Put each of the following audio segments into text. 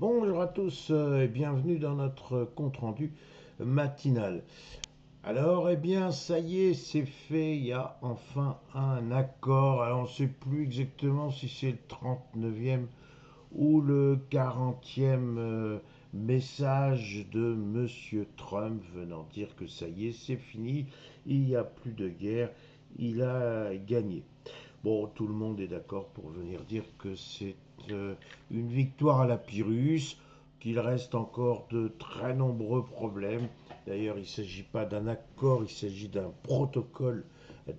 Bonjour à tous et bienvenue dans notre compte-rendu matinal. Alors, eh bien, ça y est, c'est fait, il y a enfin un accord. Alors, on ne sait plus exactement si c'est le 39e ou le 40e message de Monsieur Trump venant dire que ça y est, c'est fini, il n'y a plus de guerre, il a gagné. Bon, tout le monde est d'accord pour venir dire que c'est une victoire à la Pyrrhus, qu'il reste encore de très nombreux problèmes. D'ailleurs, il ne s'agit pas d'un accord, il s'agit d'un protocole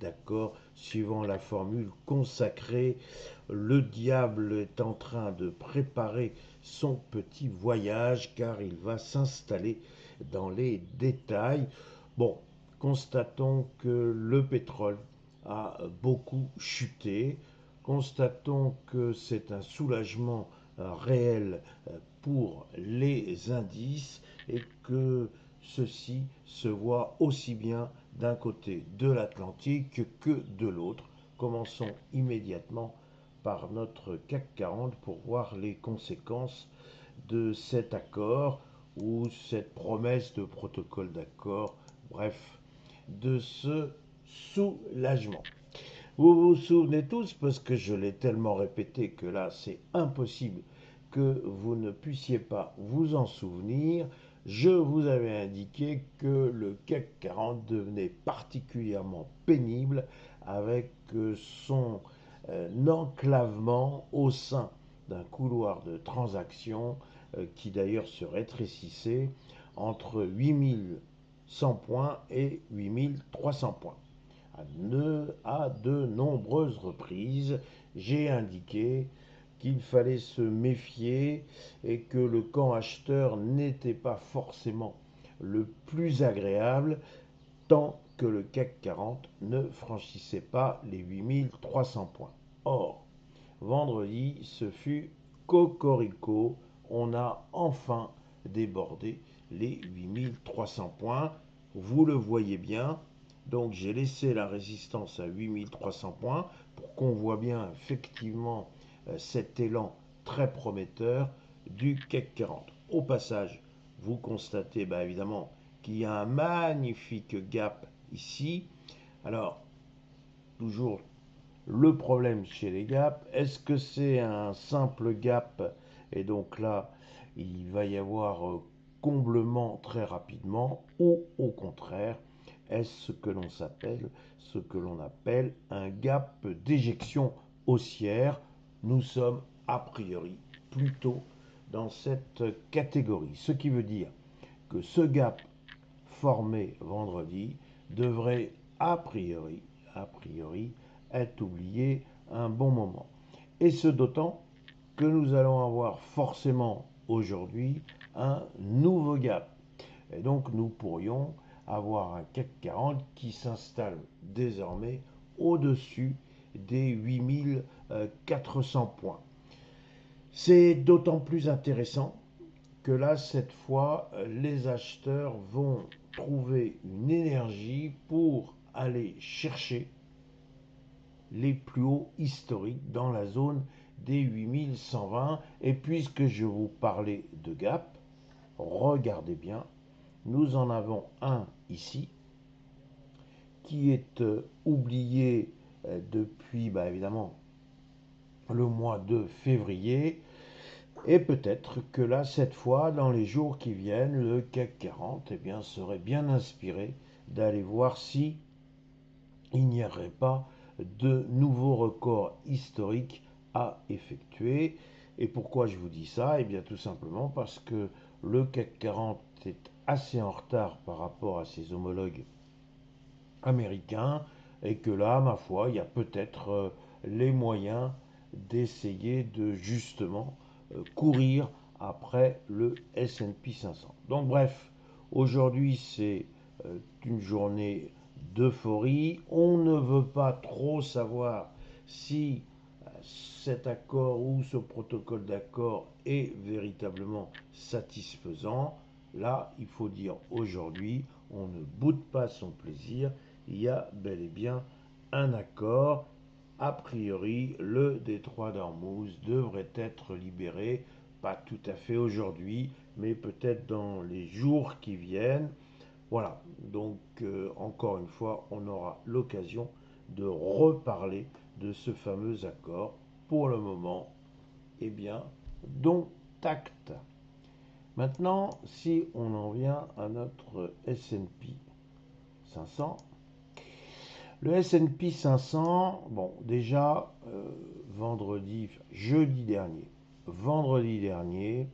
d'accord suivant la formule consacrée. Le diable est en train de préparer son petit voyage car il va s'installer dans les détails. Bon, constatons que le pétrole a beaucoup chuté. Constatons que c'est un soulagement réel pour les indices et que ceci se voit aussi bien d'un côté de l'Atlantique que de l'autre. Commençons immédiatement par notre CAC 40 pour voir les conséquences de cet accord ou cette promesse de protocole d'accord, bref, de ce soulagement. Vous vous souvenez tous, parce que je l'ai tellement répété que là c'est impossible que vous ne puissiez pas vous en souvenir, je vous avais indiqué que le CAC 40 devenait particulièrement pénible avec son enclavement au sein d'un couloir de transactions qui d'ailleurs se rétrécissait entre 8100 points et 8300 points. À de nombreuses reprises, j'ai indiqué qu'il fallait se méfier et que le camp acheteur n'était pas forcément le plus agréable tant que le CAC 40 ne franchissait pas les 8300 points. Or, vendredi, ce fut cocorico, on a enfin débordé les 8300 points. Vous le voyez bien, donc j'ai laissé la résistance à 8300 points pour qu'on voit bien effectivement cet élan très prometteur du CAC 40. Au passage, vous constatez évidemment qu'il y a un magnifique gap ici. Alors, toujours le problème chez les gaps, est-ce que c'est un simple gap et donc là, il va y avoir comblement très rapidement ou au contraire, est-ce ce que l'on appelle un gap d'éjection haussière. Nous sommes a priori plutôt dans cette catégorie, ce qui veut dire que ce gap formé vendredi devrait a priori est oublié un bon moment. Et ce d'autant que nous allons avoir forcément aujourd'hui un nouveau gap. Et donc nous pourrions avoir un CAC 40 qui s'installe désormais au-dessus des 8400 points. C'est d'autant plus intéressant que là, cette fois, les acheteurs vont trouver une énergie pour aller chercher les plus hauts historiques dans la zone des 8120. Et puisque je vous parlais de gap, regardez bien, nous en avons un ici qui est oublié depuis évidemment le mois de février. Et peut-être que là, cette fois, dans les jours qui viennent, le CAC 40 serait bien inspiré d'aller voir si il n'y aurait pas de nouveaux records historiques à effectuer. Et pourquoi je vous dis ça? Eh bien tout simplement parce que le CAC 40 est assez en retard par rapport à ses homologues américains et que là, ma foi, il y a peut-être les moyens d'essayer de justement courir après le S&P 500. Donc bref, aujourd'hui c'est une journée d'euphorie. On ne veut pas trop savoir si cet accord ou ce protocole d'accord est véritablement satisfaisant. Là, il faut dire aujourd'hui, on ne boude pas son plaisir. Il y a bel et bien un accord. A priori, le détroit d'Ormuz devrait être libéré pas tout à fait aujourd'hui, mais peut-être dans les jours qui viennent. Voilà, donc encore une fois, on aura l'occasion de reparler de ce fameux accord. Pour le moment, eh bien, dont acte. Maintenant, si on en vient à notre S&P 500, le S&P 500, bon, déjà, vendredi dernier,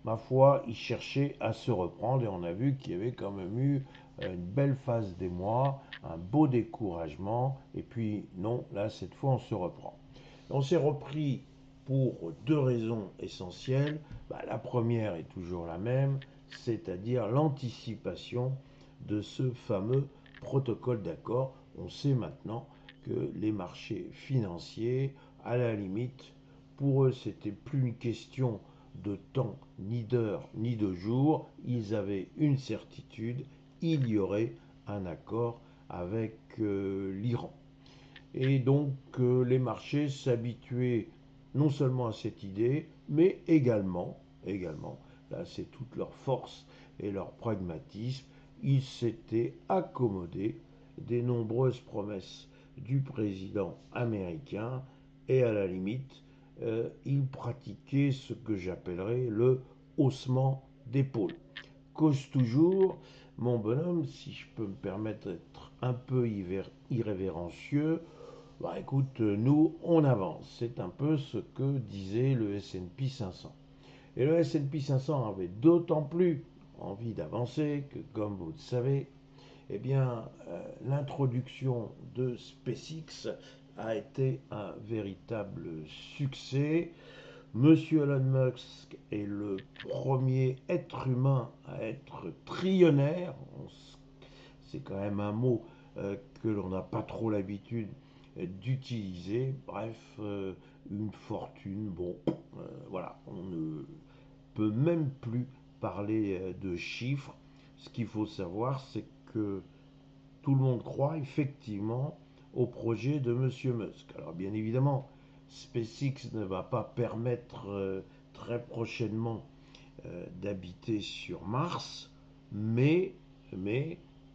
ma foi, il cherchait à se reprendre et on a vu qu'il y avait quand même eu une belle phase des mois, un beau découragement, et puis non, là, cette fois, on se reprend. On s'est repris pour deux raisons essentielles. La première est toujours la même, c'est-à-dire l'anticipation de ce fameux protocole d'accord. On sait maintenant que les marchés financiers, à la limite, pour eux, c'était plus une question de temps, ni d'heure, ni de jour. Ils avaient une certitude, il y aurait un accord avec l'Iran. Et donc les marchés s'habituaient non seulement à cette idée, mais également, là c'est toute leur force et leur pragmatisme, ils s'étaient accommodés des nombreuses promesses du président américain et à la limite, ils pratiquaient ce que j'appellerais le haussement d'épaule. Cause toujours, mon bonhomme, si je peux me permettre d'être un peu irrévérencieux, écoute, nous, on avance. C'est un peu ce que disait le S&P 500. Et le S&P 500 avait d'autant plus envie d'avancer que, comme vous le savez, eh bien, l'introduction de SpaceX a été un véritable succès. Monsieur Elon Musk est le premier être humain à être trillionnaire. C'est quand même un mot que l'on n'a pas trop l'habitude d'utiliser. Bref, une fortune. Bon, voilà, on ne peut même plus parler de chiffres. Ce qu'il faut savoir, c'est que tout le monde croit effectivement au projet de Monsieur Musk. Alors bien évidemment, SpaceX ne va pas permettre très prochainement d'habiter sur Mars, mais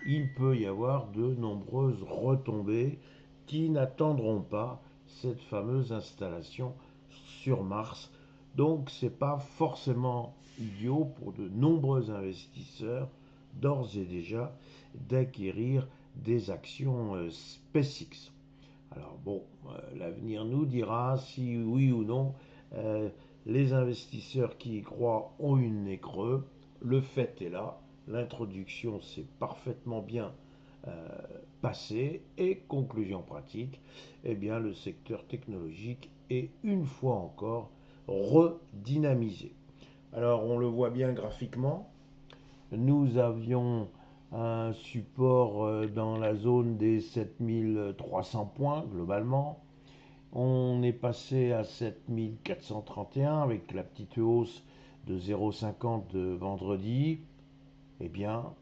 il peut y avoir de nombreuses retombées qui n'attendront pas cette fameuse installation sur Mars. Donc c'est pas forcément idiot pour de nombreux investisseurs d'ores et déjà d'acquérir des actions SpaceX. Alors bon, l'avenir nous dira si oui ou non les investisseurs qui y croient ont eu le nez creux. Le fait est là, l'introduction s'est parfaitement bien euh, passée et conclusion pratique, eh bien le secteur technologique est une fois encore redynamisé. Alors on le voit bien graphiquement, nous avions un support dans la zone des 7300 points globalement. On est passé à 7431 avec la petite hausse de 0,50 de vendredi. Eh bien,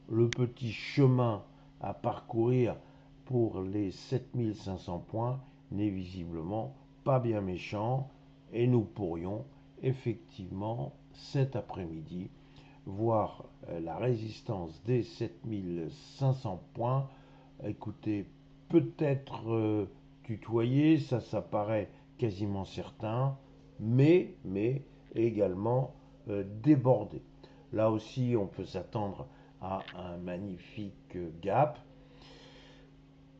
le petit chemin à parcourir pour les 7500 points n'est visiblement pas bien méchant et nous pourrions effectivement cet après-midi voir la résistance des 7500 points. Écoutez, peut-être tutoyer, ça paraît quasiment certain, mais également débordé. Là aussi, on peut s'attendre à un magnifique gap.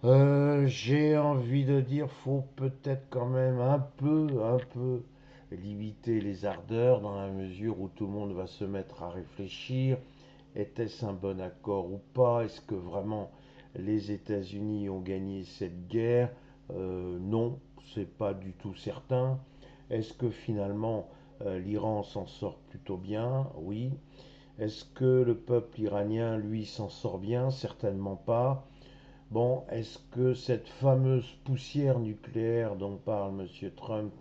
J'ai envie de dire, faut peut-être quand même un peu limiter les ardeurs dans la mesure où tout le monde va se mettre à réfléchir. Était-ce un bon accord ou pas? Est-ce que vraiment les États-Unis ont gagné cette guerre? Non, c'est pas du tout certain. Est-ce que finalement l'Iran s'en sort plutôt bien? Oui. Est-ce que le peuple iranien, lui, s'en sort bien? Certainement pas. Bon, est-ce que cette fameuse poussière nucléaire dont parle M. Trump,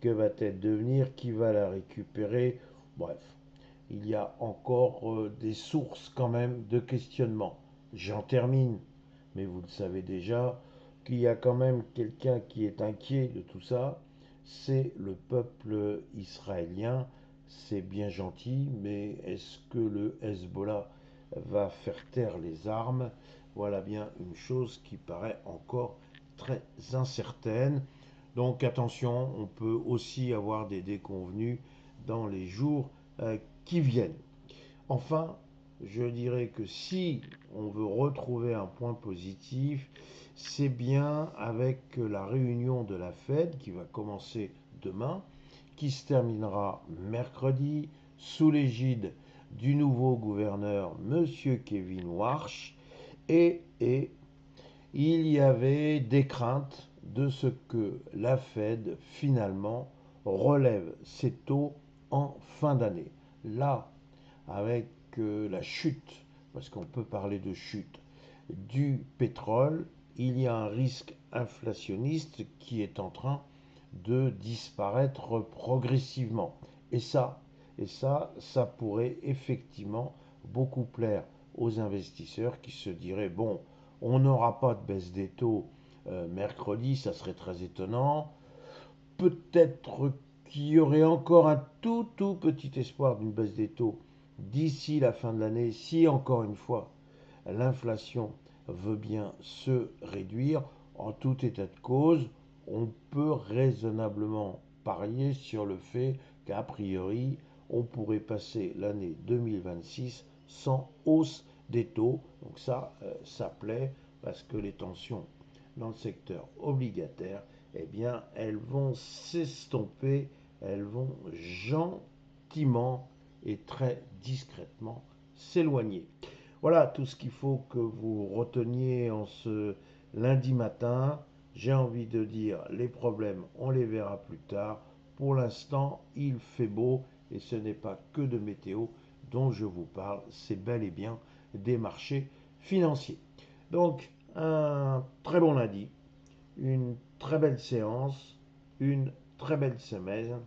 que va-t-elle devenir? Qui va la récupérer? Bref, il y a encore des sources quand même de questionnement. J'en termine, mais vous le savez déjà, qu'il y a quand même quelqu'un qui est inquiet de tout ça, c'est le peuple israélien. C'est bien gentil, mais est-ce que le Hezbollah va faire taire les armes? Voilà bien une chose qui paraît encore très incertaine. Donc attention, on peut aussi avoir des déconvenues dans les jours qui viennent. Enfin, je dirais que si on veut retrouver un point positif, c'est bien avec la réunion de la Fed qui va commencer demain, qui se terminera mercredi sous l'égide du nouveau gouverneur, Monsieur Kevin Warsh, et il y avait des craintes de ce que la Fed finalement relève ses taux en fin d'année. Là, avec la chute, parce qu'on peut parler de chute, du pétrole, il y a un risque inflationniste qui est en train de disparaître progressivement. Et ça, ça pourrait effectivement beaucoup plaire aux investisseurs qui se diraient, bon, on n'aura pas de baisse des taux mercredi, ça serait très étonnant. Peut-être qu'il y aurait encore un tout petit espoir d'une baisse des taux d'ici la fin de l'année, si encore une fois l'inflation veut bien se réduire. En tout état de cause, on peut raisonnablement parier sur le fait qu'a priori, on pourrait passer l'année 2026 sans hausse des taux. Donc ça plaît parce que les tensions dans le secteur obligataire, eh bien, elles vont s'estomper, elles vont gentiment et très discrètement s'éloigner. Voilà tout ce qu'il faut que vous reteniez en ce lundi matin. J'ai envie de dire, les problèmes, on les verra plus tard. Pour l'instant, il fait beau et ce n'est pas que de météo dont je vous parle, c'est bel et bien des marchés financiers. Donc, un très bon lundi, une très belle séance, une très belle semaine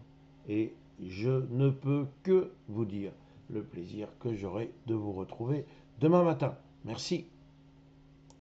et je ne peux que vous dire le plaisir que j'aurai de vous retrouver demain matin. Merci.